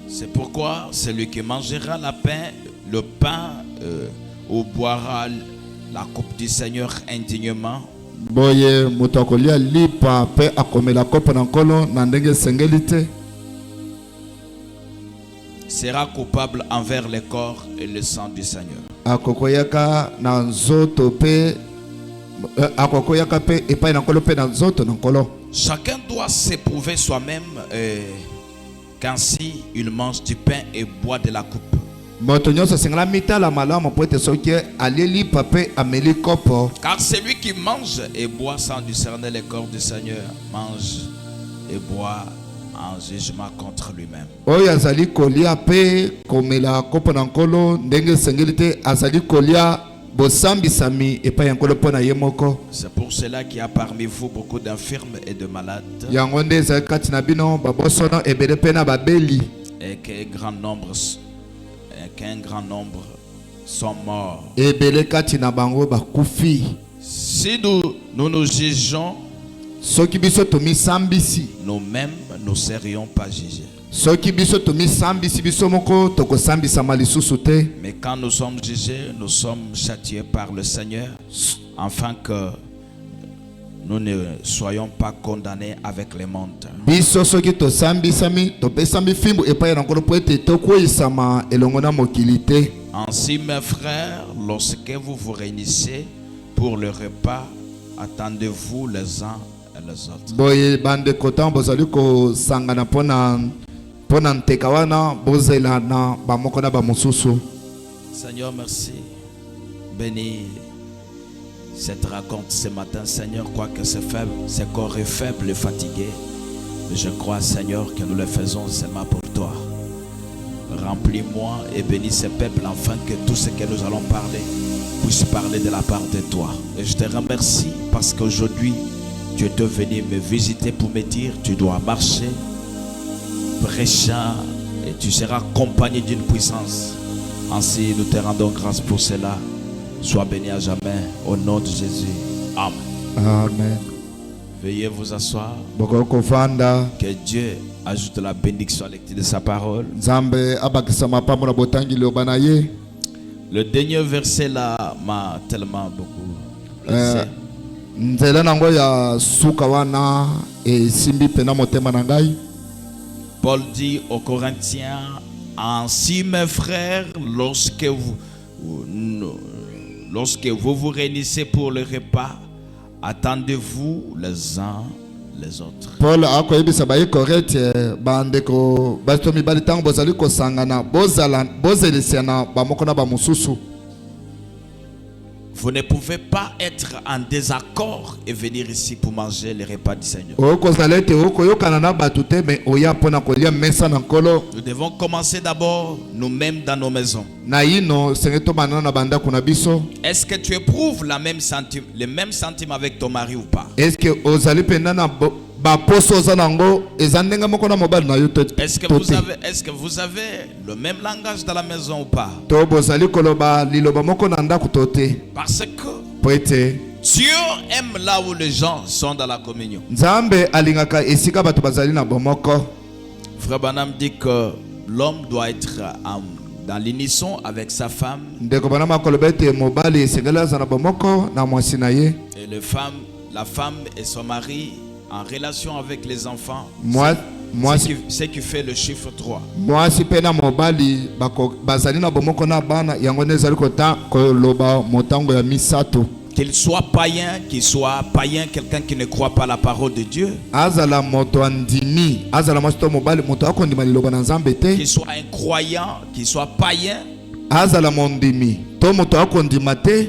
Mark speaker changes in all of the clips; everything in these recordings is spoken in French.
Speaker 1: C'est pourquoi celui qui mangera le pain ou boira la coupe du Seigneur indignement sera coupable envers le corps et le sang du Seigneur. Chacun doit s'éprouver soi-même qu'ainsi il mange du pain et boit de la coupe. Car celui qui mange et boit sans discerner le corps du Seigneur mange et boit en jugement contre lui-même. C'est pour cela qu'il y a parmi vous beaucoup d'infirmes et de malades, et qu'un grand nombre sont morts. Si nous jugeons, nous-mêmes ne serions pas jugés. Mais quand nous sommes jugés, nous sommes châtiés par le Seigneur, afin que nous ne soyons pas condamnés avec le monde. Ainsi, mes frères, lorsque vous vous réunissez pour le repas, attendez-vous les uns et les autres. Seigneur, merci. Bénis cette raconte ce matin, Seigneur, quoique c'est faible, ce corps est faible et fatigué. Mais je crois, Seigneur, que nous le faisons seulement pour toi. Remplis-moi et bénis ce peuple, afin que tout ce que nous allons parler puisse parler de la part de toi. Et je te remercie parce qu'aujourd'hui, tu es venu me visiter pour me dire, tu dois marcher, prêchant, et tu seras accompagné d'une puissance. Ainsi, nous te rendons grâce pour cela. Sois béni à jamais, au nom de Jésus. Amen.
Speaker 2: Amen.
Speaker 1: Veuillez vous asseoir. Que Dieu ajoute la bénédiction à l'écoute de sa parole. Le dernier verset là m'a tellement beaucoup blessé. Paul dit aux Corinthiens, ainsi mes frères, lorsque vous vous réunissez pour le repas, attendez-vous les uns les autres.
Speaker 2: Paul a koyebisa baye correct bandeko bastomi balitango bozali kosangana bozelesiana bamoko na bamususu.
Speaker 1: Vous ne pouvez pas être en désaccord et venir ici pour manger le repas du Seigneur. Nous devons commencer d'abord nous-mêmes dans nos maisons. Est-ce que tu éprouves le même sentiment avec ton mari ou pas? Est-ce que vous avez le même langage dans la maison ou pas? Parce que Dieu aime là où les gens sont dans la communion. Frère Branham dit que l'homme doit être dans l'unisson avec sa femme. Et la femme et son mari en relation avec les enfants. Ce qui fait le chiffre 3. Qu'il soit païen, quelqu'un qui ne croit pas la parole de Dieu. Qu'il soit incroyant, qu'il soit païen.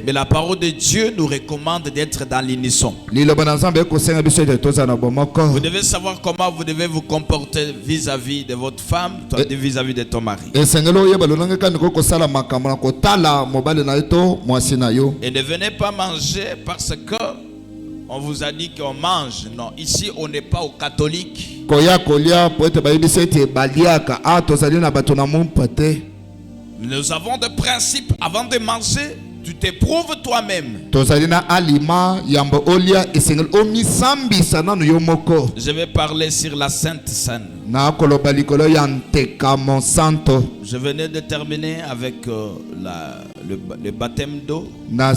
Speaker 1: Mais la parole de Dieu nous recommande d'être dans l'unisson. Vous devez savoir comment vous devez vous comporter vis-à-vis de votre femme, vis-à-vis de ton mari. Et ne venez pas manger parce que on vous a dit qu'on mange. Non, ici on n'est pas au catholique. Nous avons des principes. Avant de manger, tu t'éprouves toi-même.
Speaker 2: tozali na alima yambo olia esengeli omisambisa nanu yo moko.
Speaker 1: Je vais parler sur la Sainte Seine.
Speaker 2: Na koloba likolo ya ntekamo santo.
Speaker 1: Je venais de terminer avec le baptême d'eau.
Speaker 2: Na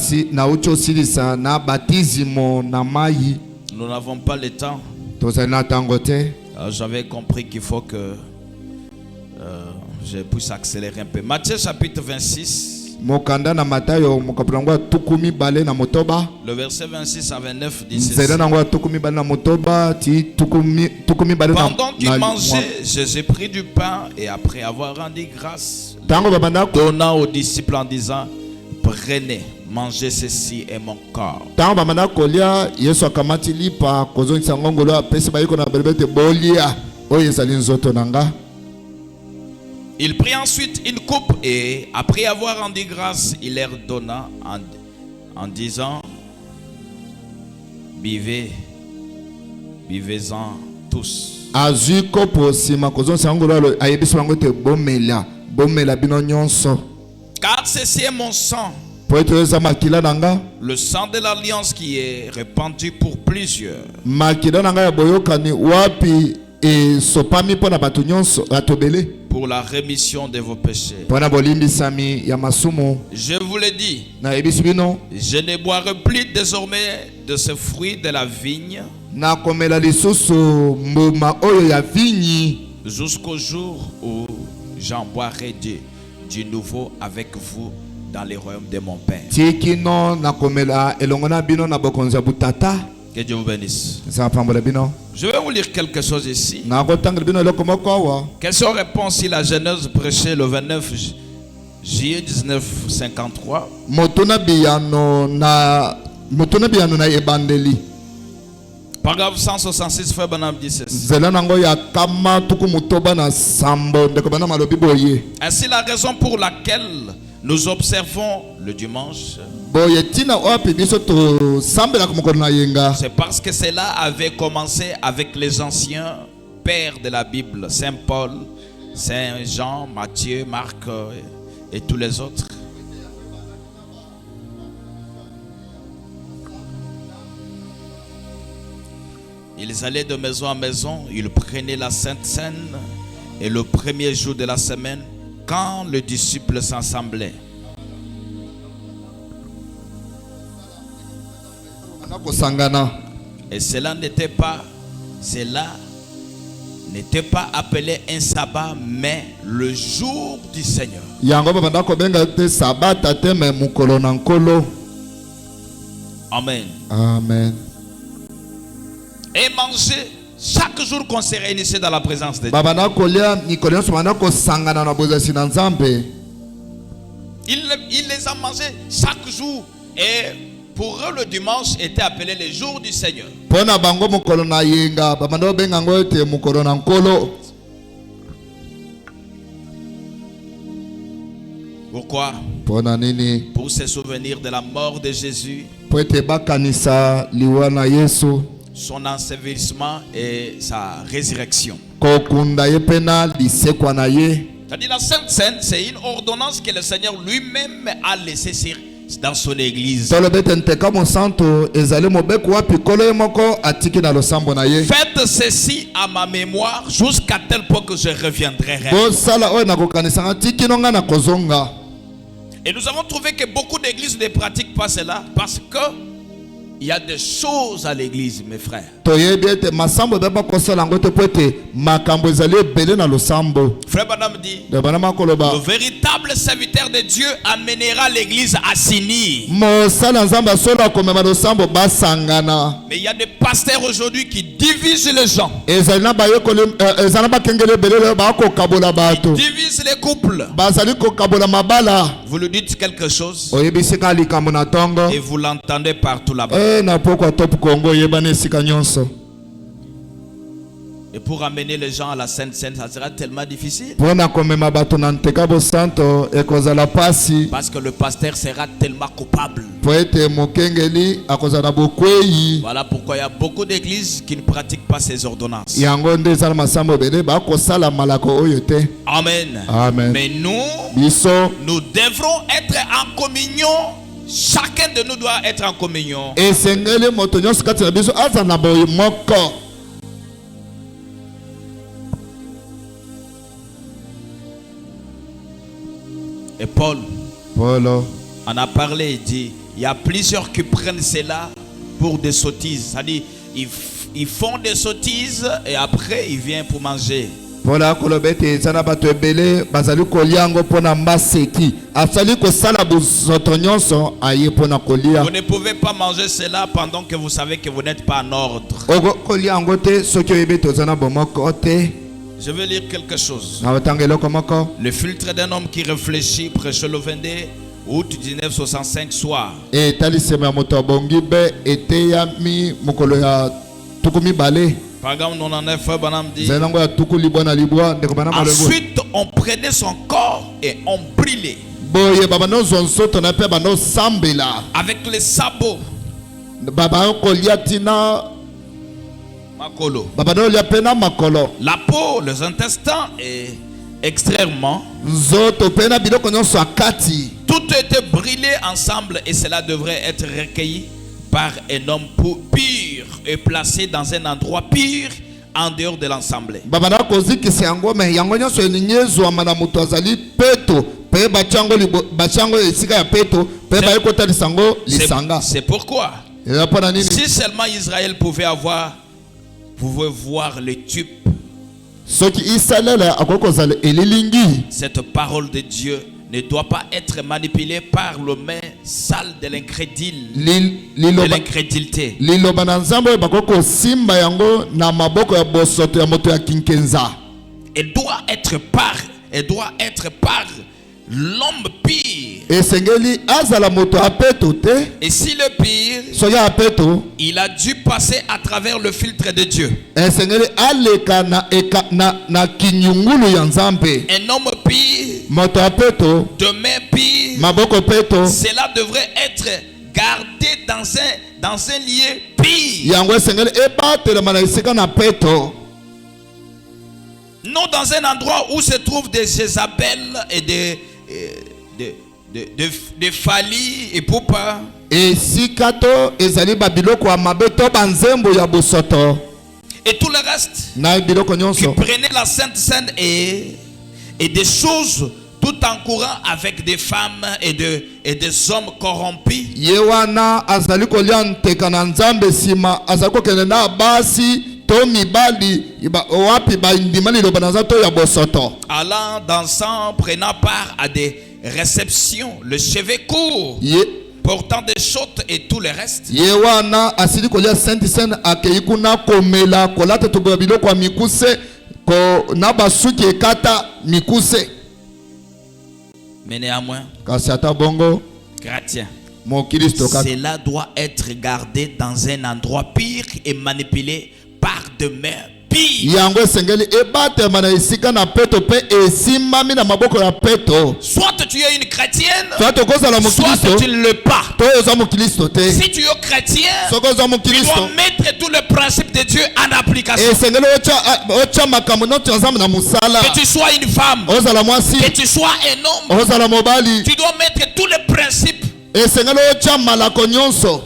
Speaker 2: uchi osilisa na batizimo na mai.
Speaker 1: Nous n'avons pas le temps.
Speaker 2: Tozali na ntango te.
Speaker 1: J'avais compris qu'il faut que je puisse accélérer un peu. Matthieu chapitre 26.
Speaker 2: Mokanda na Matayo mokapulangwa tukumi bale na motoba.
Speaker 1: Le verset 26 à 29 dit ceci.
Speaker 2: Nzela nangwa tukumi bale na motoba ti tukumi bale na.
Speaker 1: Pendant qu'il mangeait, Jésus prit du pain et après avoir rendu grâce,
Speaker 2: tango babanda
Speaker 1: donna aux disciples en disant, prenez, mangez, ceci est mon corps.
Speaker 2: Tango babanda kolia Yesu akamati lipa kozongisa ngongolo apesi bayiko na belebete bolia oyo ezali nzoto nanga.
Speaker 1: Il prit ensuite une coupe et après avoir rendu grâce, il leur donna en disant, buvez, buvez-en tous.
Speaker 2: Azui kopo sima kozongisa ngongolo ayebisi bango te bomela bino nyonso.
Speaker 1: Car ceci est mon sang,
Speaker 2: le
Speaker 1: sang de l'alliance qui est répandu pour plusieurs.
Speaker 2: Makila nanga ya boyokani wapi e sopami pona batu nyonso atobele.
Speaker 1: Pour la rémission de vos péchés. Je vous l'ai dit, je ne boirai plus désormais de ce fruit de la vigne jusqu'au jour où j'en boirai du nouveau avec vous dans les royaumes de mon Père. Que Dieu vous bénisse. Je vais vous lire quelque chose ici. Question réponse si la Genèse prêchée le 29 juillet 1953. Paragraphe 166, Frère Branham dit ceci. Ainsi la raison pour laquelle nous observons le dimanche, c'est parce que cela avait commencé avec les anciens pères de la Bible, Saint Paul, Saint Jean, Matthieu, Marc et tous les autres. Ils allaient de maison en maison, ils prenaient la Sainte Seine et le premier jour de la semaine, quand les disciples s'assemblaient, et cela n'était pas appelé un sabbat, mais le jour du Seigneur. Amen.
Speaker 2: Amen.
Speaker 1: Et manger chaque jour qu'on se réunissait dans la présence de Dieu. Il les a mangés chaque jour. Et pour eux, le dimanche était appelé le jour du Seigneur. Pourquoi? Pour se souvenir de la mort de Jésus, son ensevelissement et sa résurrection. C'est-à-dire la Sainte Seine, c'est une ordonnance que le Seigneur lui-même a laissée dans son église. Faites ceci à ma mémoire jusqu'à tel point que je reviendrai. Et nous avons trouvé que beaucoup d'églises ne pratiquent pas cela parce que il y a des choses à l'église, mes frères. Frère Branham dit, le véritable serviteur de Dieu amènera l'église à s'unir. Mais il y a des pasteurs aujourd'hui qui divisent les gens. Ils divisent les couples. Vous lui dites quelque chose et vous l'entendez partout là-bas. Et pour amener les gens à la Sainte Seine, ça sera tellement difficile. Parce que le pasteur sera tellement coupable. Voilà pourquoi il y a beaucoup d'églises qui ne pratiquent pas ces ordonnances. Amen.
Speaker 2: Amen.
Speaker 1: Mais nous devrons être en communion chacun de nous doit être en communion.
Speaker 2: esengeli moto nyonso kati na biso aza na boye moko.
Speaker 1: Et Paul
Speaker 2: Polo
Speaker 1: en a parlé, il dit, il y a plusieurs qui prennent cela pour des sottises. C'est-à-dire, ils font des sottises et après ils viennent pour manger.
Speaker 2: Polo akoloba ete eza na bato ebele bazali kolia yango mpona maseki asali kosala bozoto nyonso aye mpona kolia.
Speaker 1: Vous ne pouvez pas manger cela pendant que vous savez que vous n'êtes pas en ordre.
Speaker 2: okolia yango te soki oyebi ete oza na bomoko te.
Speaker 1: Je vais lire quelque chose.
Speaker 2: na otanga eloko moko.
Speaker 1: Le filtre d'un homme qui réfléchit, prêche le 22 août 1965 soir.
Speaker 2: etalisema ya moto abongi be eteyami mokolo ya tuku mibale.
Speaker 1: Paragraphe 99, Banam dit.
Speaker 2: ezali nango ya tuku libwa na libwa ndeko bana malebo.
Speaker 1: Ensuite, on prenait son corps et on brûlait
Speaker 2: boye babanozwa nzoto na mpe banosambela
Speaker 1: avec les sabots.
Speaker 2: babakolia tina
Speaker 1: Makolo.
Speaker 2: babanolia mpe na makolo.
Speaker 1: La peau, les intestins et extrêmement.
Speaker 2: nzoto mpe na biloko nyonso ya kati.
Speaker 1: Tout était brûlé ensemble et cela devrait être recueilli par un homme pur et placé dans un endroit pur en dehors de l'ensemble.
Speaker 2: babana kozikisa yango me yango nyonso elingi ezwama na moto azali peto mpe batiango esika ya peto mpe baye kotalisa yango lisanga.
Speaker 1: C'est pourquoi
Speaker 2: eza mpona nini
Speaker 1: si seulement Israël pouvait voir le tube,
Speaker 2: soki Israele akoki kozala elilingi.
Speaker 1: cette parole de Dieu ne doit pas être manipulée par le main sale de l'incrédulité.
Speaker 2: liloba na nzambe oyo bakoki kosimba yango na maboko ya bosoto ya moto ya kinkenza.
Speaker 1: Elle doit être par l'homme pire.
Speaker 2: esengeli azala moto ya peto te.
Speaker 1: Et si le pire,
Speaker 2: soki ya peto
Speaker 1: il a dû passer à travers le filtre de Dieu.
Speaker 2: esengeli aleka na kinyungulu ya nzambe.
Speaker 1: Un homme pire,
Speaker 2: moto ya peto
Speaker 1: de main pire,
Speaker 2: maboko peto
Speaker 1: cela devrait être gardé dans un lieu pire.
Speaker 2: yango esengeli ebatelema na esika na peto.
Speaker 1: Non dans un endroit où se trouvent des Jézabel et des Fali et Poupa.
Speaker 2: esika to ezali babiloko ya mabe to banzembo ya bosoto
Speaker 1: Et tout le reste
Speaker 2: na biloko
Speaker 1: qui
Speaker 2: nyonso
Speaker 1: prenaient la Sainte Seine et des choses tout en courant avec des femmes et des hommes corrompus.
Speaker 2: ye wana azali kolia nteka na nzambe nsima azali kokende na basi to mibali wapi bandima liloba na nzambe to ya bosoto.
Speaker 1: Allant dansant, prenant part à des réceptions, le cheveu court, portant des shottes et tout le reste.
Speaker 2: ye wana asili kolia Sainte Seine akei kuna komela kolata toboya biloko ya mikuse ko na basuki ekata mikuse.
Speaker 1: Mais néanmoins,
Speaker 2: kasi ata bongo
Speaker 1: chrétien,
Speaker 2: mokristo kaka
Speaker 1: cela doit être gardé dans un endroit pire et manipulé par de mains pires.
Speaker 2: yango esengeli ebatema na esika na peto mpe esimbami na maboko ya peto.
Speaker 1: Soit tu es une chrétienne,
Speaker 2: soit tokozala
Speaker 1: soit
Speaker 2: mokristo
Speaker 1: tu ne l'es pas.
Speaker 2: to oza mokristo te.
Speaker 1: Si tu es chrétien,
Speaker 2: soki oza
Speaker 1: tu
Speaker 2: mokristo
Speaker 1: dois mettre tous les principes de Dieu en application.
Speaker 2: esengeli otya makambo nyonso ya nzambe na mosala.
Speaker 1: Que tu sois une femme,
Speaker 2: ozala mwasi
Speaker 1: que tu sois un homme,
Speaker 2: ozala mobali
Speaker 1: tu dois mettre tous les principes.
Speaker 2: esengeli otya malako nyonso.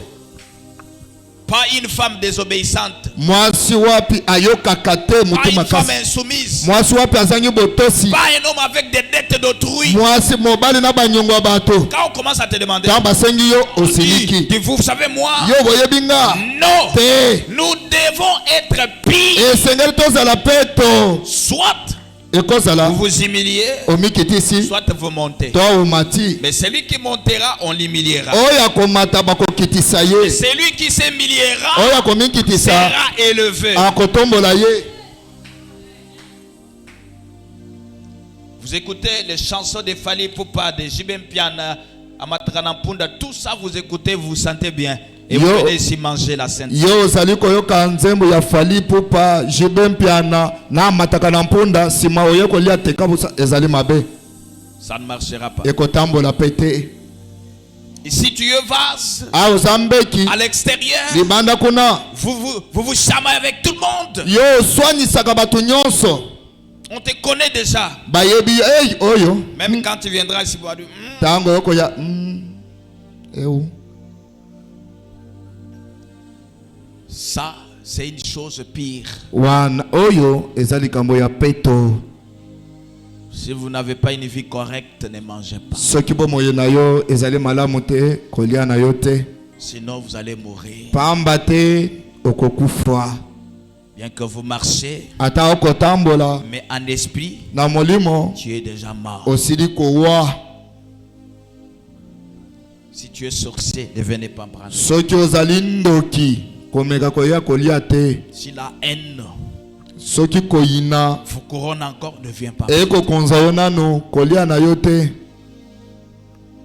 Speaker 1: Pas une femme désobéissante,
Speaker 2: mwasi wapi ayokaka te
Speaker 1: pas
Speaker 2: moto
Speaker 1: une femme
Speaker 2: makasi.
Speaker 1: insoumise,
Speaker 2: mwasi wapi azangi botosi.
Speaker 1: pas un homme avec des dettes d'autrui.
Speaker 2: mwasi mobali na banyongo ya bato.
Speaker 1: Quand on commence à te demander,
Speaker 2: ntango basengi yo osiliki.
Speaker 1: vous savez moi,
Speaker 2: yo boyebi nga
Speaker 1: non,
Speaker 2: te.
Speaker 1: nous devons être pires.
Speaker 2: esengeli tozala peto.
Speaker 1: Soit
Speaker 2: ekozala
Speaker 1: vous vous humiliez,
Speaker 2: omikitisi
Speaker 1: soit vous montez.
Speaker 2: to omati.
Speaker 1: Mais celui qui montera, on l'humiliera.
Speaker 2: oyo akomata bakokitisa
Speaker 1: Et
Speaker 2: ye.
Speaker 1: celui qui s'humiliera
Speaker 2: oyo akomikitisa
Speaker 1: sera élevé.
Speaker 2: akotombola ye.
Speaker 1: Vous écoutez les chansons de Fali Poupa, de Jibem Piana, Amatranampunda, tout ça vous écoutez, vous vous sentez bien. Et vous venez ici manger la Sainte.
Speaker 2: yo ozali koyoka nzembo ya Fali Poupa jibe mpiana na mataka na mpunda nsima oye kolia teka busa ezali mabe.
Speaker 1: Ça ne marchera pas.
Speaker 2: ekotambola pe te.
Speaker 1: Et si tu es vase
Speaker 2: oza mbeki
Speaker 1: à l'extérieur,
Speaker 2: libanda kuna
Speaker 1: vous chamaillez avec tout le monde.
Speaker 2: yo oswanisaka bato nyonso.
Speaker 1: On te connaît déjà.
Speaker 2: bayebi oyo
Speaker 1: Même quand tu viendras ici, tu vas dire,
Speaker 2: ntango okoya Eu.
Speaker 1: Ça, c'est une chose pire.
Speaker 2: Wana oyo ezali kambo ya peto.
Speaker 1: Si vous n'avez pas une vie correcte, ne mangez pas.
Speaker 2: Soki bomoye na yo ezali malamu te, kolia na yo te.
Speaker 1: Sinon, vous allez mourir.
Speaker 2: Pamba te okokufa.
Speaker 1: Bien que vous marchez,
Speaker 2: Ata okotambola
Speaker 1: mais en esprit,
Speaker 2: na molimo
Speaker 1: tu es déjà mort.
Speaker 2: osili kowa.
Speaker 1: Si tu es sorcier, ne venez pas me prendre.
Speaker 2: Soki ozali ndoki komeka koya kolia te.
Speaker 1: Si la haine
Speaker 2: Soki koyina
Speaker 1: vous couronne encore, ne viens pas.
Speaker 2: ekokonza yo nano kolia na yo te.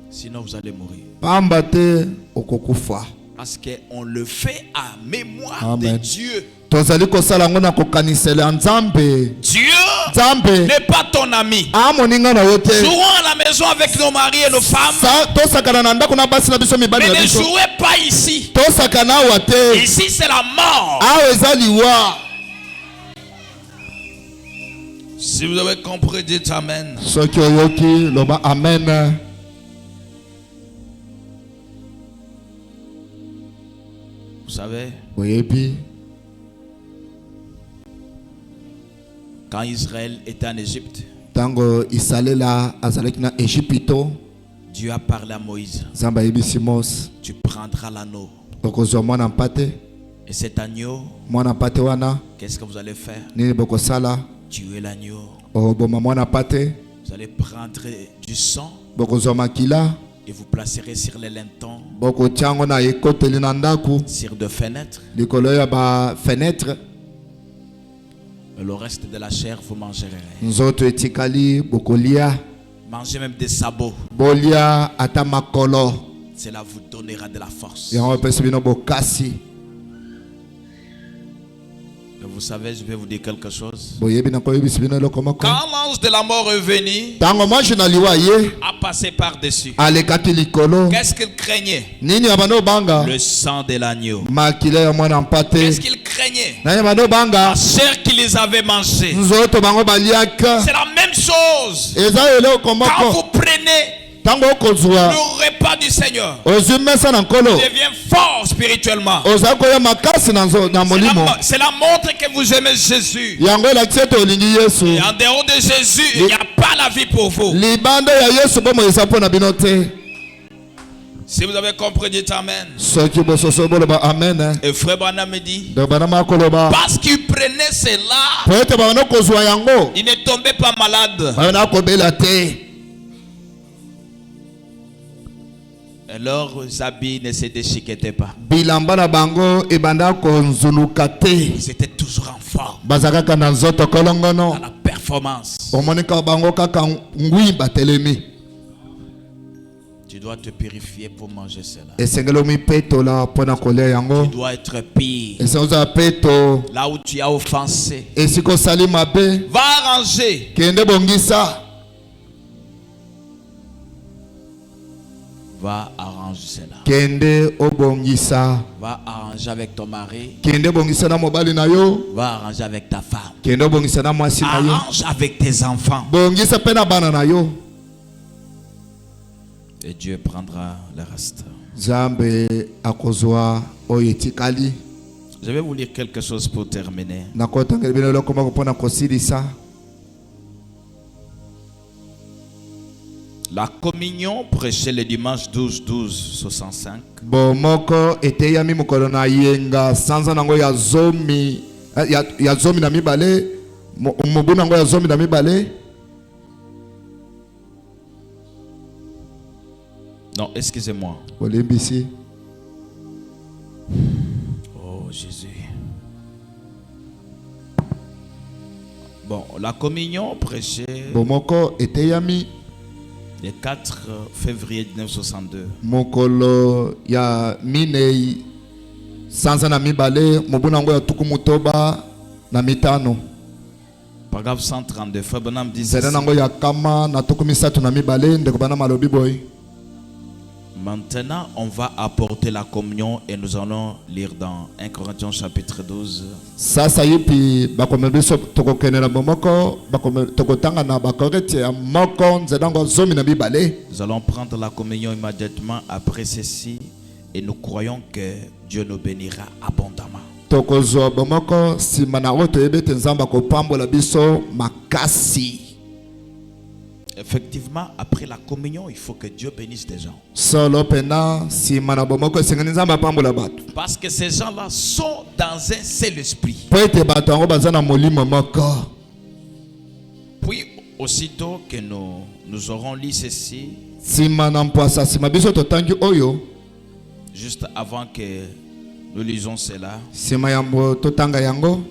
Speaker 1: Sinon, vous allez mourir.
Speaker 2: Pamba te okokufa.
Speaker 1: Parce qu'on le fait à mémoire
Speaker 2: Amen.
Speaker 1: de Dieu.
Speaker 2: Tozali kosala ngo na kokanisela Nzambe.
Speaker 1: Dieu
Speaker 2: Nzambe
Speaker 1: n'est pas ton ami.
Speaker 2: amoninga na yo te.
Speaker 1: Jouons à la maison avec nos maris et nos femmes.
Speaker 2: Tosakana na ndako na basi na biso mibali
Speaker 1: Mais
Speaker 2: na
Speaker 1: ne
Speaker 2: biso.
Speaker 1: jouez pas ici.
Speaker 2: Tosakana awa te.
Speaker 1: Ici, c'est la mort.
Speaker 2: Awa eza liwa.
Speaker 1: Si vous avez compris, dites Amen.
Speaker 2: Soki oyoki loba amen.
Speaker 1: Vous savez,
Speaker 2: Oyebi
Speaker 1: quand Israël était en Égypte,
Speaker 2: tango isalela azalaki na Ejipito,
Speaker 1: Dieu a parlé à Moïse.
Speaker 2: Nzambe ayebisi Mose
Speaker 1: Tu prendras l'anneau.
Speaker 2: okozwa mwana mpate.
Speaker 1: Et cet agneau,
Speaker 2: Mwana mpate wana
Speaker 1: qu'est-ce que vous allez faire?
Speaker 2: nini bokosala?
Speaker 1: Tuer l'agneau.
Speaker 2: Oboma mwana mpate,
Speaker 1: Vous allez prendre du sang
Speaker 2: bokozwa makila,
Speaker 1: et vous placerez sur les lintons,
Speaker 2: bokotia yango na ekoteli na ndako
Speaker 1: sur de fenêtres.
Speaker 2: likolo ya ba fenêtre.
Speaker 1: Et le reste de la chair, vous mangerez.
Speaker 2: Nzoto etikali bokolia,
Speaker 1: Mangez même des sabots.
Speaker 2: bolia ata makolo.
Speaker 1: Cela vous donnera de la force.
Speaker 2: Yango pesi bino bokasi.
Speaker 1: Et vous savez, je vais vous dire quelque chose.
Speaker 2: Boyebi na koyebisi bino eloko moko.
Speaker 1: Quand l'ange de la mort est venu,
Speaker 2: Tango mwashi na liwa ye
Speaker 1: a passé par-dessus.
Speaker 2: alekaki likolo.
Speaker 1: Qu'est-ce qu'il craignait?
Speaker 2: Nini ya bano banga?
Speaker 1: Le sang de l'agneau.
Speaker 2: Makila ya mwana mpate.
Speaker 1: Qu'est-ce qu'il craignait?
Speaker 2: Nani bano banga?
Speaker 1: La chair qui les avait mangés.
Speaker 2: Nzoto bango baliaka.
Speaker 1: C'est la même chose.
Speaker 2: Eza eloko
Speaker 1: Quand
Speaker 2: moko.
Speaker 1: vous prenez
Speaker 2: Tango okozwa
Speaker 1: le repas du Seigneur,
Speaker 2: ozwi mesa na nkolo.
Speaker 1: devient fort spirituellement.
Speaker 2: Oza koya makasi na molimo.
Speaker 1: C'est la montre que vous aimez Jésus.
Speaker 2: Yango elakisi ete olingi Yesu.
Speaker 1: Et en dehors de Jésus, il n'y a pas la vie pour vous.
Speaker 2: Libanda ya Yesu bomo eza mpo na bino te.
Speaker 1: Si vous avez compris, dites Amen.
Speaker 2: Soki bososo boloba amen.
Speaker 1: Et frère Branham me dit,
Speaker 2: Donc bana makoloba.
Speaker 1: parce qu'il prenait cela,
Speaker 2: Po ete bana kozwa yango.
Speaker 1: il ne tombait pas malade.
Speaker 2: Bana kobela te.
Speaker 1: Et leurs habits ne se déchiquetaient pas.
Speaker 2: Bilamba na bango ebanda konzuluka te.
Speaker 1: Ils étaient toujours en forme.
Speaker 2: Bazakaka na nzoto kolongono.
Speaker 1: Dans la performance.
Speaker 2: Omonika bango kaka ngwi batelemi.
Speaker 1: Tu dois te purifier pour manger cela.
Speaker 2: Esengelo mi peto la pona kolia yango.
Speaker 1: Tu dois être pire.
Speaker 2: Esenza peto.
Speaker 1: Là où tu as offensé,
Speaker 2: Esiko sali mabe.
Speaker 1: va arranger.
Speaker 2: Kende bongisa.
Speaker 1: Va arranger cela.
Speaker 2: Kende obongisa.
Speaker 1: Va arranger avec ton mari.
Speaker 2: Kende bongisa na mobali na yo.
Speaker 1: Va arranger avec ta femme.
Speaker 2: Kende bongisa na mwasi na yo.
Speaker 1: Arrange avec tes enfants.
Speaker 2: Bongisa pe na bana na yo.
Speaker 1: Et Dieu prendra le reste.
Speaker 2: Zambe akozwa oyetikali.
Speaker 1: Je vais vous lire quelque chose pour terminer.
Speaker 2: Nakotangela bino eloko moko mpona kosilisa.
Speaker 1: La communion prêchée le dimanche 12-12-65.
Speaker 2: Bomoko eteyami mokolo na yenga sanza nango ya zomi ya zomi na mibale mobu nango ya zomi na mibale.
Speaker 1: Non, excusez-moi.
Speaker 2: Olembisi.
Speaker 1: Oh Jésus. Bon, la communion prêchée
Speaker 2: Bomoko eteyami
Speaker 1: le 4 février 1962.
Speaker 2: mokolo ya minei sanza na mibale mobu nango ya tuku mutoba na mitano.
Speaker 1: Paragraphe 132. Frère Branham dit
Speaker 2: Zela
Speaker 1: ceci.
Speaker 2: nango ya kama na tuku misatu na mibale ndeko bana malobi boy.
Speaker 1: Maintenant, on va apporter la communion et nous allons lire dans 1 Corinthiens chapitre 12.
Speaker 2: Sasa yipi bakomela biso tokokenela bomoko tokotanga na bakorintia moko nzedango zomi na mibale.
Speaker 1: Nous allons prendre la communion immédiatement après ceci et nous croyons que Dieu nous bénira abondamment.
Speaker 2: Tokozwa bomoko nsima na oyo toyebi ete nzambe akopambola biso makasi.
Speaker 1: Effectivement, après la communion, il faut que Dieu bénisse des gens.
Speaker 2: Solo pena nsima na bomoko esengeli nzambe apambola bato.
Speaker 1: Parce que ces gens-là sont dans un seul esprit.
Speaker 2: Po ete bato yango baza na molimo moko.
Speaker 1: Puis, aussitôt que nous aurons lu ceci,
Speaker 2: Nsima na mpwasa nsima biso totangi oyo.
Speaker 1: juste avant que nous lisons cela,
Speaker 2: Nsima yango totanga yango.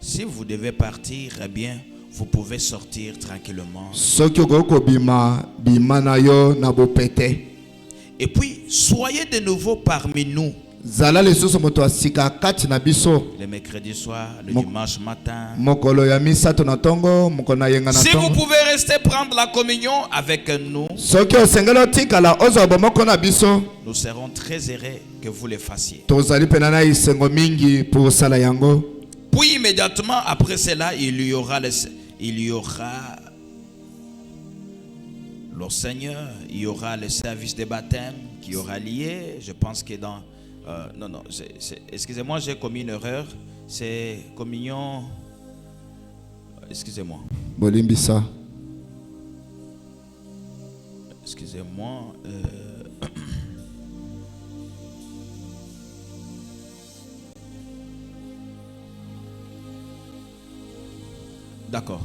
Speaker 1: si vous devez partir, eh bien, vous pouvez sortir tranquillement.
Speaker 2: Soki okobima bima na yo na bopete.
Speaker 1: Et puis, soyez de nouveau parmi nous.
Speaker 2: Zala lisusu moto asika kati na biso.
Speaker 1: Le mercredi soir, le dimanche matin.
Speaker 2: Mokolo ya misato na tongo, mokona yenga na
Speaker 1: Si vous
Speaker 2: tongo.
Speaker 1: pouvez rester prendre la communion avec nous,
Speaker 2: Soki osengelo tikala ozo bomoko na biso.
Speaker 1: nous serons très heureux que vous le fassiez.
Speaker 2: Tozali pena na isengo mingi pour sala yango.
Speaker 1: Puis immédiatement après cela, il y aura le Seigneur, il y aura le service de baptême qui aura lié. Je pense que dans... excusez-moi, j'ai commis une erreur. C'est communion... Excusez-moi.
Speaker 2: Bolimbisa.
Speaker 1: Excusez-moi. D'accord.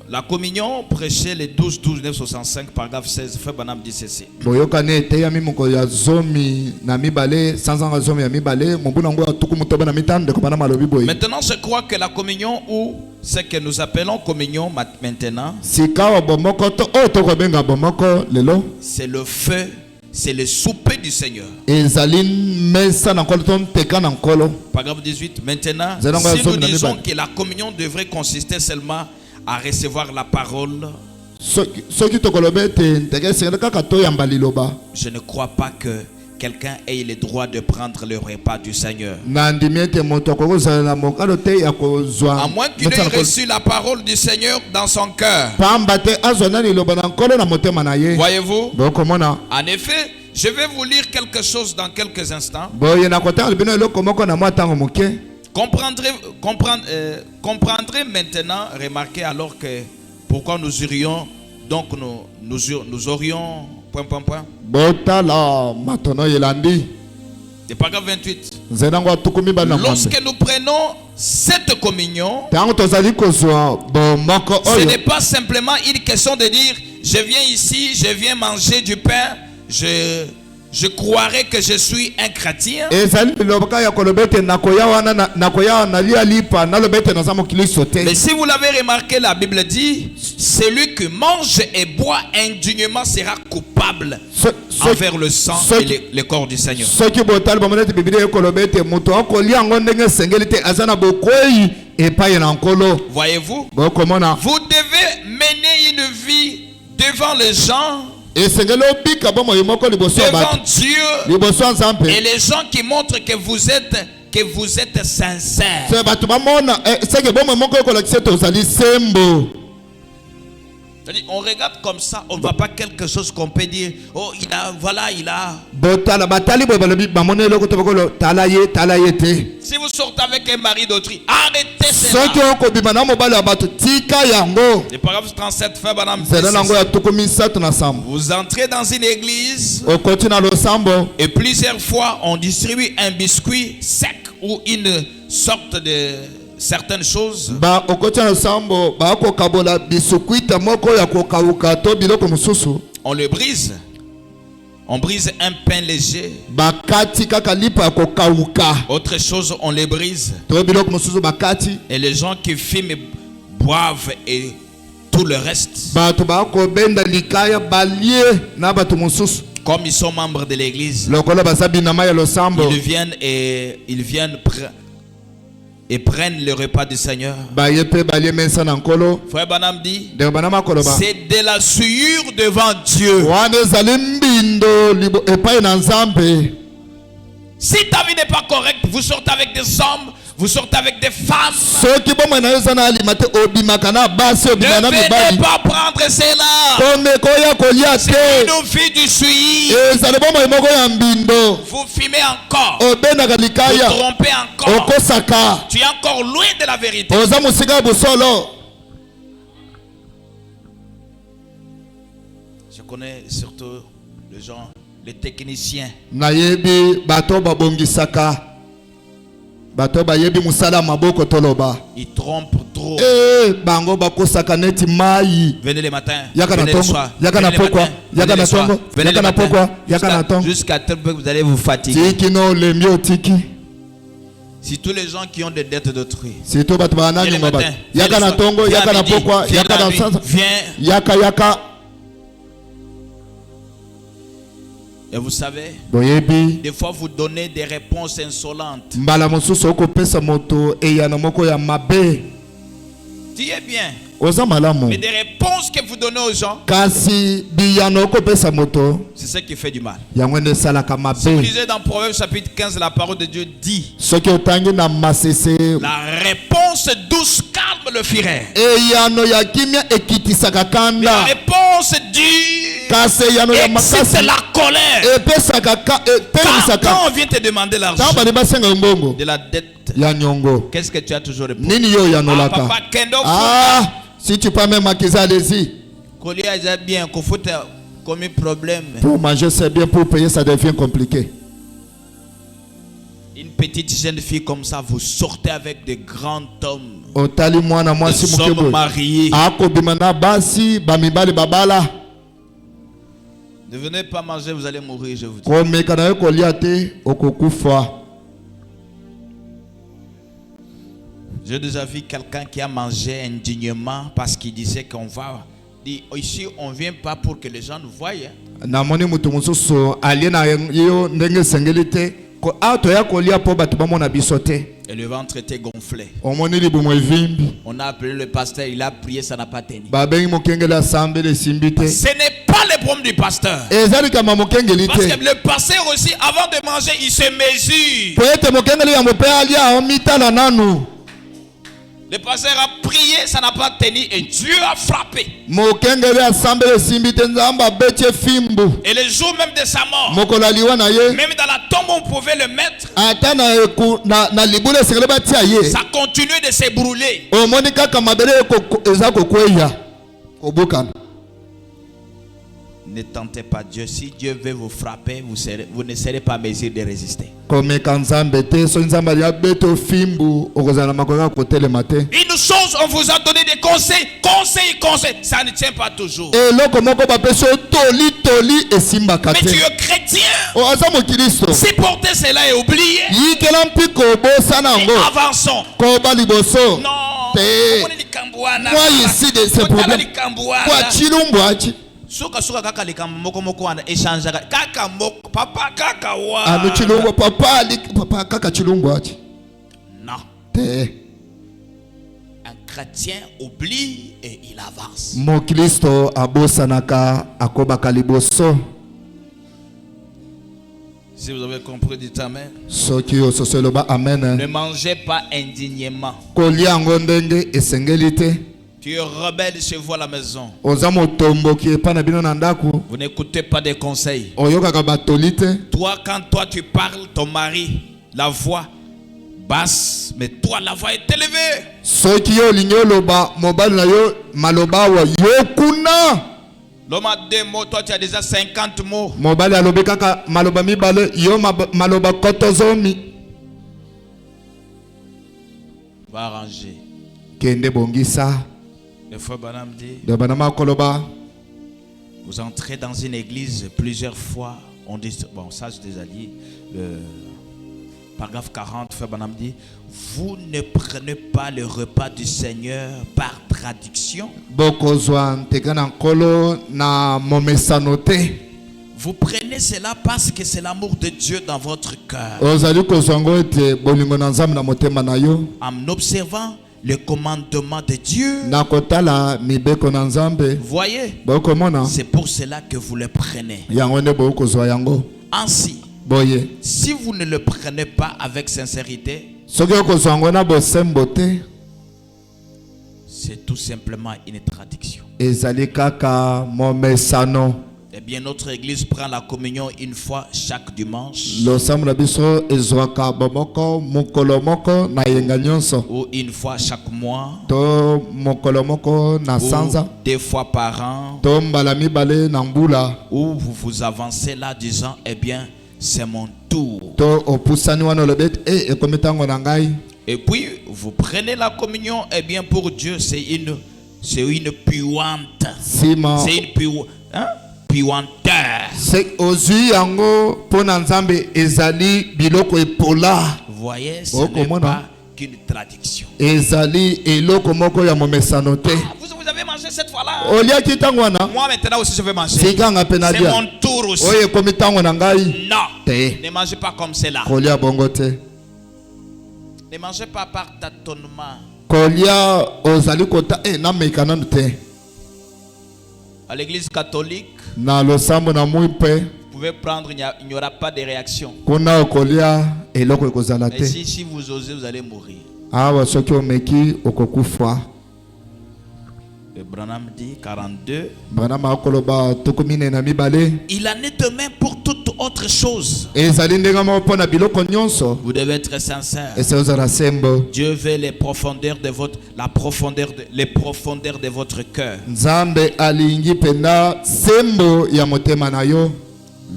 Speaker 1: La communion prêchée les 12-12-965 paragraphe 16 fait Banam dit ceci.
Speaker 2: Boyokane te ya mimoko ya zomi na mibale sanzanga zomi ya mibale mobuna ngo atuku mutoba na mitande ko bana malobi boy.
Speaker 1: Maintenant je crois que la communion ou ce que nous appelons communion maintenant,
Speaker 2: Sikawa bomoko to o to ko benga bomoko lelo.
Speaker 1: C'est le feu, c'est le souper du Seigneur.
Speaker 2: Ezalin mesa na koloton teka na nkolo.
Speaker 1: Paragraphe 18. Maintenant,
Speaker 2: Zelonga
Speaker 1: si nous
Speaker 2: zomi na
Speaker 1: disons
Speaker 2: mibale.
Speaker 1: que la communion devrait consister seulement à recevoir la parole,
Speaker 2: Soki to kolobete nteke sengela kaka to yamba liloba.
Speaker 1: je ne crois pas que quelqu'un ait le droit de prendre le repas du Seigneur.
Speaker 2: Na ndimiete moto ko zala mokalo te ya kozwa.
Speaker 1: À moins qu'il ait reçu la parole du Seigneur dans son cœur.
Speaker 2: Pamba te azona liloba na nkolo na motema na ye.
Speaker 1: Voyez-vous?
Speaker 2: Bokomona.
Speaker 1: En effet, je vais vous lire quelque chose dans quelques instants.
Speaker 2: Boye na kotanga bino eloko moko na mwa tango moke.
Speaker 1: Comprendrez maintenant, remarquez alors que pourquoi nous irions, donc nous aurions,
Speaker 2: Botala matono yelandi.
Speaker 1: le paragraphe 28.
Speaker 2: Zenangwa tukumi bana mwambe.
Speaker 1: Lorsque nous prenons cette communion,
Speaker 2: Tango tozali kozwa bomoko
Speaker 1: ce
Speaker 2: oyo.
Speaker 1: n'est pas simplement une question de dire je viens ici, je viens manger du pain, je croirais que je suis un chrétien.
Speaker 2: Ezali liloba ya kolobete nakoya wana nakoya na lia lipa na lobete na zamo Kristo te.
Speaker 1: Mais si vous l'avez remarqué, la Bible dit celui qui mange et boit indignement sera coupable envers le sang et le corps du Seigneur.
Speaker 2: Soki botal bomonete Biblia kolobete muto akolia ngo ndenge sengeli te azana bokwei epaye na nkolo.
Speaker 1: Voyez-vous?
Speaker 2: Bokomona.
Speaker 1: Vous devez mener une vie devant les gens,
Speaker 2: Esengelo bika bomo yimoko liboso
Speaker 1: devant
Speaker 2: ba.
Speaker 1: Dieu
Speaker 2: Liboso nzambe.
Speaker 1: et les gens qui montrent que vous êtes sincères.
Speaker 2: Se batu bamona seke bomo moko kolakise tozali sembo.
Speaker 1: C'est-à-dire, on regarde comme ça, on ne voit pas quelque chose qu'on peut dire. Oh, il a.
Speaker 2: Botala batali bo balobi bamone loko to bokolo talaye te.
Speaker 1: Si vous sortez avec un mari d'autrui, arrêtez
Speaker 2: Soki
Speaker 1: cela.
Speaker 2: oko bimana mobali bato tika yango.
Speaker 1: Le paragraphe 37 fait madame.
Speaker 2: Zela nango ya tukumi satu na sambo.
Speaker 1: Vous entrez dans une église
Speaker 2: Okoti na losambo.
Speaker 1: et plusieurs fois on distribue un biscuit sec ou une sorte de certaines choses.
Speaker 2: Ba okoti na losambo ba ko kabola bisukwita moko ya kokauka to biloko mususu.
Speaker 1: On le brise. On brise un pain léger.
Speaker 2: Bakati kaka lipa kokauka.
Speaker 1: Autre chose, on les brise.
Speaker 2: To biloko mususu bakati.
Speaker 1: Et les gens qui fument boivent et tout le reste.
Speaker 2: Bato ba ko benda likaya balie na bato mususu.
Speaker 1: Comme ils sont membres de l'église,
Speaker 2: Lokolo basabi na maya losambo.
Speaker 1: ils viennent et prennent le repas du Seigneur. Frère Branham dit, c'est de la souillure devant Dieu. Si ta vie n'est pas correcte, vous sortez avec des hommes, vous sortez avec des femmes. Ne venez pas prendre cela. C'est une vie du souillir. Vous fumez encore. Vous trompez encore. Tu es encore loin de la vérité. Je connais surtout les gens, les techniciens. Ils trompent trop. Venez le matin, venez le soir, venez le soir, venez le matin, jusqu'à tel point que vous allez vous fatiguer. Si tous les gens qui ont des dettes d'autrui, viens le matin, viens et vous savez, des fois vous donnez des réponses insolentes. Tu es bien, mais des réponses que vous donnez aux gens, c'est ce qui fait du mal. Si vous lisez dans Proverbes chapitre 15, la parole de Dieu dit, la réponse douce calme le fureur. La réponse dure excite la colère. Quand on vient te demander l'argent de la dette, qu'est-ce que tu as toujours répondu? Papa Kendo,
Speaker 2: si tu peux même accuser, allez-y.
Speaker 1: Bien, comme problème.
Speaker 2: Pour manger c'est bien, pour payer ça devient compliqué.
Speaker 1: Une petite jeune fille comme ça, vous sortez avec des grands hommes.
Speaker 2: Des
Speaker 1: hommes mariés. Ne venez pas manger, vous allez mourir, je vous dis. J'ai déjà vu quelqu'un qui a mangé indignement parce qu'il disait qu'on va. Ici, on ne vient pas pour que les gens nous voient. Et le ventre était gonflé. On a appelé le pasteur, il a prié, ça n'a pas tenu. Ce n'est pas le problème du pasteur. Parce que le pasteur aussi, avant de manger, il se mesure. Le pasteur a prié, ça n'a pas tenu et Dieu a frappé. Et le jour même de sa mort, même dans la tombe on pouvait le mettre, ça continuait de se brûler. Ne tentez pas Dieu. Si Dieu veut vous frapper, vous ne serez pas en mesure de résister. Une chose, on vous a donné des conseils. Conseils. Ça ne tient pas toujours. Mais tu es chrétien. Supporter cela et oublier. Et avançons. Non.
Speaker 2: Moi ici de ce problème.
Speaker 1: Suka kaka likambo moko wana échange kaka moko papa kaka wa
Speaker 2: chilungu papa kaka chilungu achi.
Speaker 1: Non. Un chrétien oublie et il avance.
Speaker 2: Mo Kristo abosanaka akobaka liboso.
Speaker 1: Si vous avez compris, dites amen.
Speaker 2: Amen.
Speaker 1: Ne mangez pas indignement. Tu es rebelle chez vous à la maison. Vous n'écoutez pas des conseils. Toi, quand tu parles, ton mari, la voix basse, mais toi, la voix est élevée. L'homme a 2 mots, toi tu as déjà 50 mots. Va arranger. Le frère Branham dit, vous entrez dans une église plusieurs fois, on dit, bon ça je déjà dit, le paragraphe 40, frère Branham dit, vous ne prenez pas le repas du Seigneur par traduction. Vous prenez cela parce que c'est l'amour de Dieu dans votre cœur.
Speaker 2: ozali kozwa yango ete bolingo na nzambe na motema na yo
Speaker 1: En observant le commandement de Dieu.
Speaker 2: na kotala mibeko na nzambe
Speaker 1: Voyez,
Speaker 2: bokomona
Speaker 1: c'est pour cela que vous le prenez.
Speaker 2: yango nde bokozwa yango
Speaker 1: Ainsi,
Speaker 2: boye
Speaker 1: si vous ne le prenez pas avec sincérité,
Speaker 2: soki okozwa yango na bosembo te
Speaker 1: c'est tout simplement une traduction.
Speaker 2: ezali kaka momesano.
Speaker 1: Eh bien, notre église prend la communion une fois chaque dimanche
Speaker 2: losambo na biso ezwaka bomoko mokolo moko na yenga nyonso
Speaker 1: ou une fois chaque mois
Speaker 2: to mokolo moko na
Speaker 1: ou
Speaker 2: sanza
Speaker 1: 2 fois par an,
Speaker 2: to mbala mibale na mbula
Speaker 1: où vous vous avancez là disant, eh bien, c'est mon tour.
Speaker 2: to opusani wana olobi ete ekomi ntango na ngai.
Speaker 1: Et puis, vous prenez la communion, eh bien, pour Dieu, c'est une puante.
Speaker 2: Sima
Speaker 1: C'est une puanteur.
Speaker 2: se ozwi yango mpo na nzambe ezali biloko epola
Speaker 1: Vous voyez, ce
Speaker 2: Oh,
Speaker 1: n'est
Speaker 2: comment
Speaker 1: pas qu'une traduction.
Speaker 2: ezali eloko moko ya momesano te.
Speaker 1: Vous avez mangé cette fois-là.
Speaker 2: oliaki ntango wana
Speaker 1: Moi, maintenant aussi, je vais manger.
Speaker 2: sikanga mpe
Speaker 1: C'est
Speaker 2: nalia
Speaker 1: mon tour aussi.
Speaker 2: oyo ekomi ntango na ngai
Speaker 1: Non.
Speaker 2: te
Speaker 1: Ne mangez pas comme cela.
Speaker 2: kolia bongo te.
Speaker 1: Ne mangez pas par tâtonnement.
Speaker 2: kolia ozali kota nameka nanu te.
Speaker 1: À l'église catholique,
Speaker 2: na losambo na mui mpe
Speaker 1: vous pouvez prendre, il n'y aura pas de réaction.
Speaker 2: kuna okolia eloko ekozala
Speaker 1: Mais
Speaker 2: te.
Speaker 1: si vous osez, vous allez mourir.
Speaker 2: awa soki omeki okokufa.
Speaker 1: Et Branham dit 42.
Speaker 2: Branham akoloba tuku minei na mibale
Speaker 1: Il en est de même pour toute autre chose.
Speaker 2: ezali ndenge moko mpo na biloko nyonso
Speaker 1: Vous devez être sincère.
Speaker 2: ese ozala sembo.
Speaker 1: Dieu veut les profondeurs de votre cœur.
Speaker 2: nzambe alingi penda sembo ya motema na yo.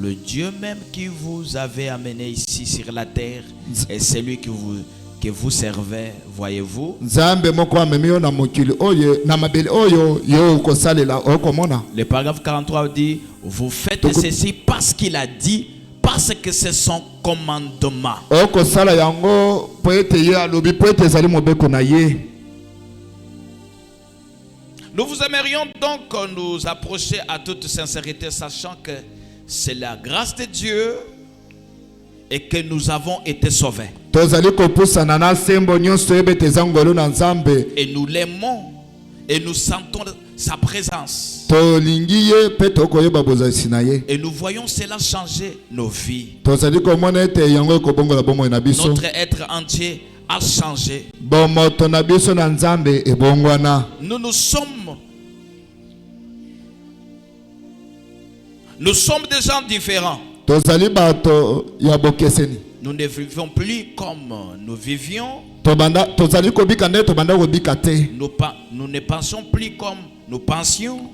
Speaker 1: Le Dieu même qui vous avait amené ici sur la terre est celui que vous servez, voyez-vous.
Speaker 2: nzambe moko amemi yo na mokili oyo na mabele oyo yo okosalela okomona.
Speaker 1: Le paragraphe 43 dit, vous faites ceci parce qu'il a dit, parce que c'est son commandement.
Speaker 2: okosala yango po ete ye alobi po ete ezali mobeko na ye.
Speaker 1: Nous vous aimerions donc nous approcher à toute sincérité, sachant que c'est la grâce de Dieu et que nous avons été sauvés.
Speaker 2: tozali kopusana na sembo nyonso ebe ete eza ngolu na nzambe.
Speaker 1: Et nous l'aimons et nous sentons sa présence.
Speaker 2: tolingi ye mpe tokoyeba bozalisi na ye.
Speaker 1: Et nous voyons cela changer nos vies.
Speaker 2: tozali komona ete yango ekobongola bomoi na biso.
Speaker 1: Notre être entier a changé.
Speaker 2: bomoto na biso na nzambe ebongwana.
Speaker 1: Nous sommes des gens différents.
Speaker 2: tozali bato ya bokeseni.
Speaker 1: Nous ne vivons plus comme nous vivions.
Speaker 2: tozali kobika nde tobanda kobika te.
Speaker 1: Nous ne pensons plus comme nous pensions.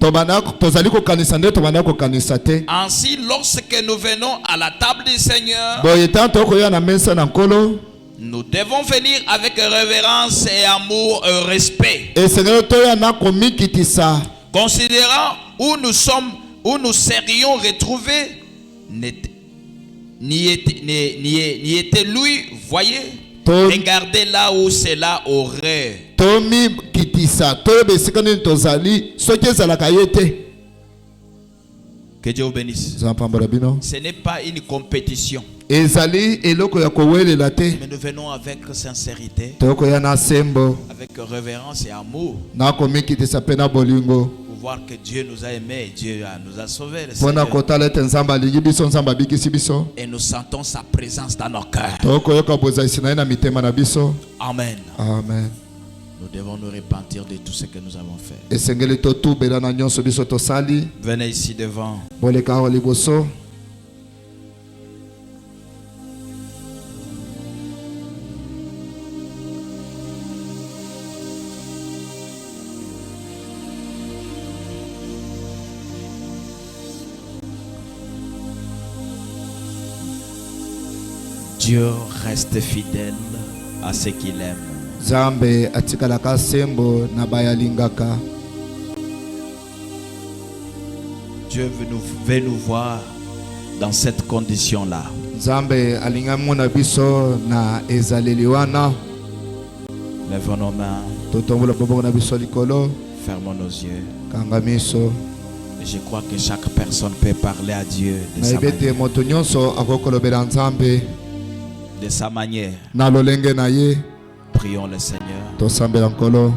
Speaker 2: tozali kokanisa nde tobanda kokanisa te.
Speaker 1: Ainsi, lorsque nous venons à la table du Seigneur,
Speaker 2: boye ntango tokoya na mesa na nkolo
Speaker 1: nous devons venir avec révérence et amour et respect.
Speaker 2: esengeli toya na komikitisa.
Speaker 1: Considérant où nous serions retrouvés, n'y était lui, voyez. Regardez là où cela aurait.
Speaker 2: tomikitisa toyeba esika nini tozali soki ezalaka ye te.
Speaker 1: Que Dieu vous bénisse.
Speaker 2: zapambola bino.
Speaker 1: Ce n'est pas une compétition.
Speaker 2: ezali eloko ya kowelela te.
Speaker 1: Mais nous venons avec sincérité,
Speaker 2: tokoya na sembo
Speaker 1: avec révérence et amour,
Speaker 2: na komikitisa mpe na bolingo
Speaker 1: pour voir que Dieu nous a aimés, Dieu nous a sauvés. le
Speaker 2: mpona
Speaker 1: Seigneur.
Speaker 2: kotala ete nzambe alingi biso nzambe abikisi biso.
Speaker 1: Et nous sentons sa présence dans nos cœurs.
Speaker 2: tokoyoka bozalisi na ye na mitema na biso.
Speaker 1: Amen.
Speaker 2: amen.
Speaker 1: Nous devons nous repentir de tout ce que nous avons fait.
Speaker 2: esengeli totubela na nyonso biso tosali.
Speaker 1: Venez ici devant.
Speaker 2: boleka awa liboso.
Speaker 1: Dieu reste fidèle à ce qu'il aime.
Speaker 2: nzambe atikalaka sembo na bayalingaka.
Speaker 1: Dieu veut nous voir dans cette condition-là.
Speaker 2: nzambe alinga mona biso na ezaleli wana.
Speaker 1: Lèvons nos mains,
Speaker 2: totombola boboko na biso likolo.
Speaker 1: fermons nos yeux
Speaker 2: kanga miso.
Speaker 1: Je crois que chaque personne peut parler à Dieu de sa
Speaker 2: nayebi ete
Speaker 1: manière.
Speaker 2: moto nyonso akokolobela nzambe
Speaker 1: De sa manière.
Speaker 2: na lolenge na ye.
Speaker 1: Prions le Seigneur.
Speaker 2: Tosambela nkolo.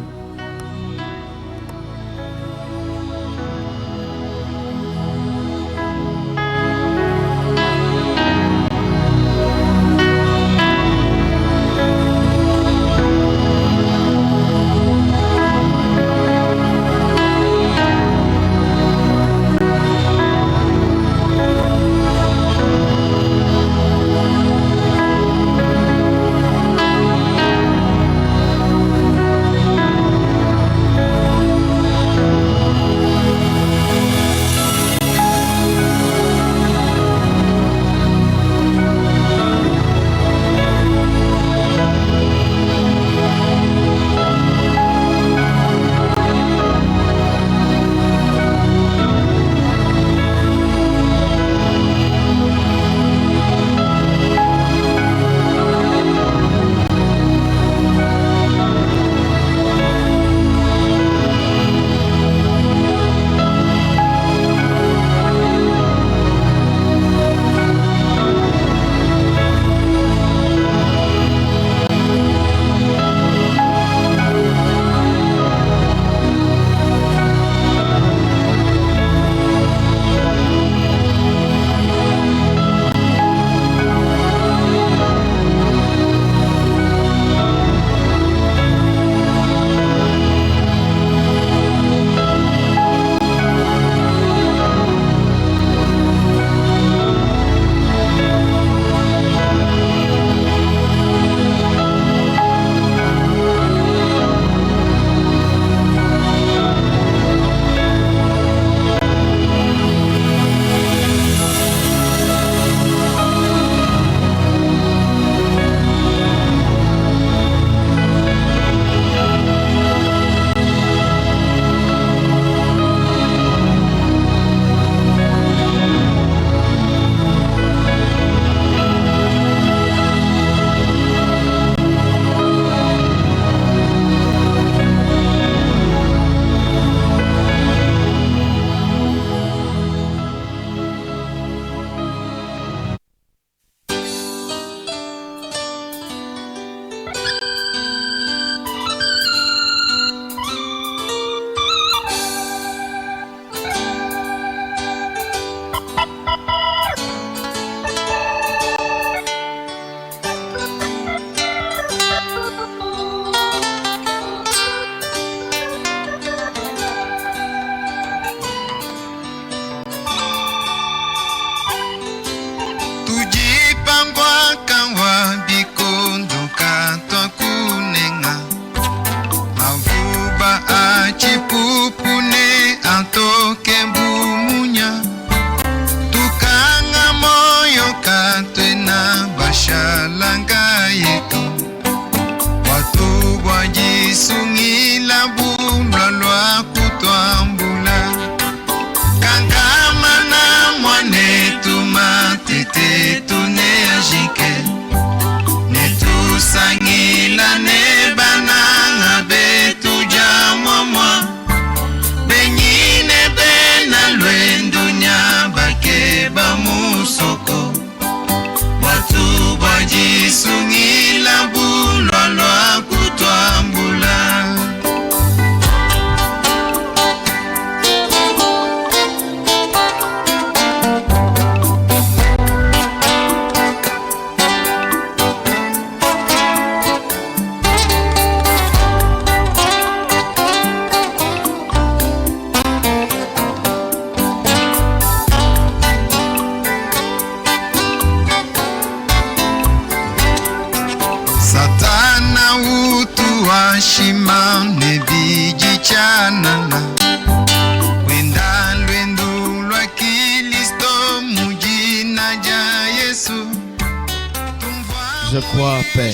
Speaker 1: Je crois, Père.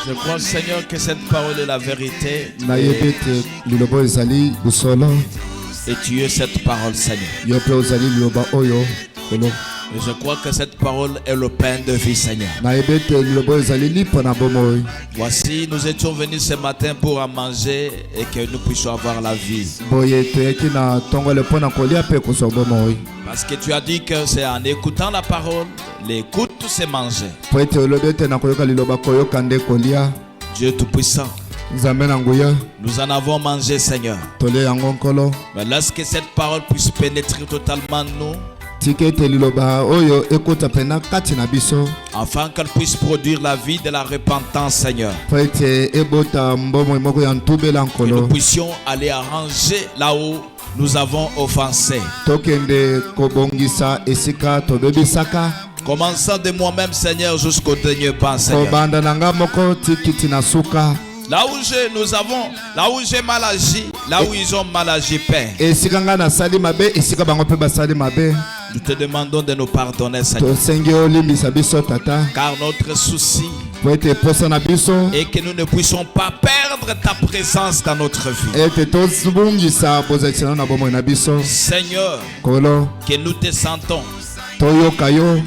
Speaker 1: Je crois, Seigneur, que cette parole est la vérité.
Speaker 2: nayebi ete liloba ezali busolo
Speaker 1: Et tu es cette parole, Seigneur.
Speaker 2: yo mpe ozali liloba oyo kolo
Speaker 1: Et je crois que cette parole est le pain de vie, Seigneur.
Speaker 2: nayebi ete liloba oyo ezali lipo na bomoi.
Speaker 1: Voici, nous étions venus ce matin pour en manger et que nous puissions avoir la vie.
Speaker 2: Boye toyaki na tongole mpo na kolia mpe kozwa bomoi.
Speaker 1: Parce que tu as dit que c'est en écoutant la parole, l'écoute c'est manger.
Speaker 2: Po ete olobi ete na koyoka liloba koyoka nde kolia.
Speaker 1: Dieu Tout-Puissant,
Speaker 2: Nzambe na nguya
Speaker 1: nous en avons mangé, Seigneur.
Speaker 2: tolia yango nkolo.
Speaker 1: Mais lorsque cette parole puisse pénétrer totalement nous,
Speaker 2: Tika ete liloba oyo ekota pena kati na biso.
Speaker 1: afin qu'elle puisse produire la vie de la repentance, Seigneur.
Speaker 2: Po ete ebota mbomoi moko ya ntubela
Speaker 1: Que nous
Speaker 2: nkolo.
Speaker 1: puissions aller arranger là où nous avons offensé.
Speaker 2: Tokende kobongisa esika tobebisaka.
Speaker 1: Commençant de moi-même, Seigneur, jusqu'au dernier pas, Seigneur.
Speaker 2: Kobanda na nga moko tikiti na suka.
Speaker 1: Là où j'ai mal agi, là où ils ont mal agi, Père.
Speaker 2: Esika nga nasali mabe, esika bango mpe basali mabe.
Speaker 1: Nous te demandons de nous pardonner, Seigneur.
Speaker 2: Tosengi olimbisa biso tata.
Speaker 1: Car notre souci
Speaker 2: Po ete posa na biso.
Speaker 1: est que nous ne puissions pas perdre ta présence dans notre vie.
Speaker 2: Ete tobungisa bozakisana na bomoi na biso.
Speaker 1: Seigneur,
Speaker 2: Kolo
Speaker 1: que nous te sentons,
Speaker 2: toyoka yo,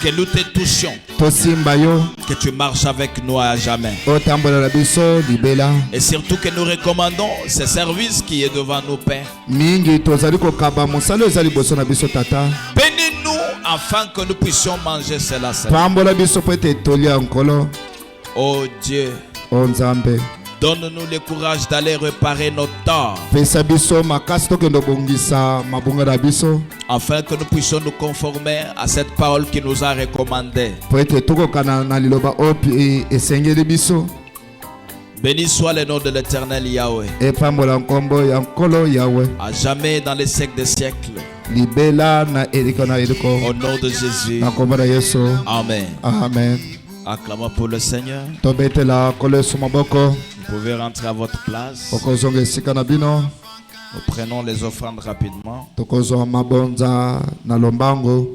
Speaker 1: que nous te touchions,
Speaker 2: tosimba yo,
Speaker 1: que tu marches avec nous à jamais.
Speaker 2: otambola na biso libela.
Speaker 1: Et surtout que nous recommandons ce service qui est devant nous, Père.
Speaker 2: Mingi tozali kokaba mosala ezali liboso na biso tata.
Speaker 1: Bénis-nous afin que nous puissions manger cela, Seigneur.
Speaker 2: Pambola biso po ete tolia nkolo.
Speaker 1: Oh Dieu,
Speaker 2: O Nzambe
Speaker 1: donne-nous le courage d'aller réparer nos torts,
Speaker 2: pesa biso makasi tokende obongisa mabongo na biso.
Speaker 1: afin que nous puissions nous conformer à cette parole qui nous a recommandée.
Speaker 2: Po ete tokokana na liloba oyo esengeli biso.
Speaker 1: Béni soit le nom de l'Éternel Yahweh,
Speaker 2: Epambola nkombo ya nkolo yawe.
Speaker 1: à jamais dans les siècles des siècles.
Speaker 2: Libela na eriko na eriko.
Speaker 1: Au nom de Jésus.
Speaker 2: Na nkombo na Yesu.
Speaker 1: Amen.
Speaker 2: Amen.
Speaker 1: Acclamons pour le Seigneur.
Speaker 2: Tobetela kolo esu maboko.
Speaker 1: Vous pouvez rentrer à votre place.
Speaker 2: Okozonga esika na bino.
Speaker 1: Nous prenons les offrandes rapidement.
Speaker 2: Tokozwa mabonza na lombango.